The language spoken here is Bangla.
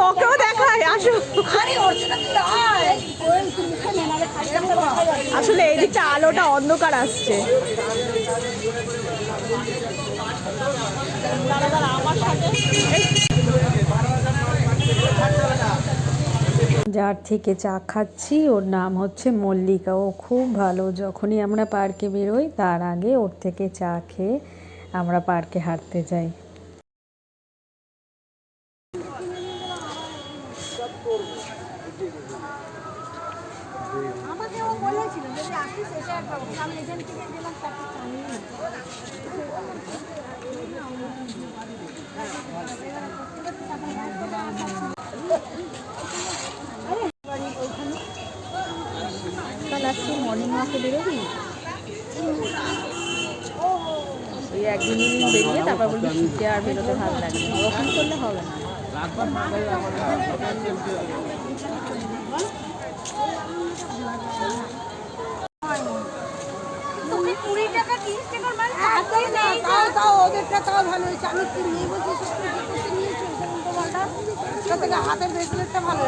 ওকেও দেখায় আসো। আসলে এই দিকটা আলোটা অন্ধকার আসছে। যার থেকে চা খাচ্ছি ওর নাম হচ্ছে মল্লিকা। ও খুব ভালো। যখনই আমরা পার্কে বেরোই তার আগে ওর থেকে চা খেয়ে আমরা পার্কে হাঁটতে যাই। কাল আসছি মর্নিং ওয়াকে বেরোবি? ওই একদিন বেরিয়ে তারপর বলবি শীতে আর বেরোতে ভালো লাগে, ওরকম করলে হবে না। ওদেরটা তাও ভালো হয়েছে, আমি কি নিয়ে বলছি হাতের ব্রেসলেটটা ভালো।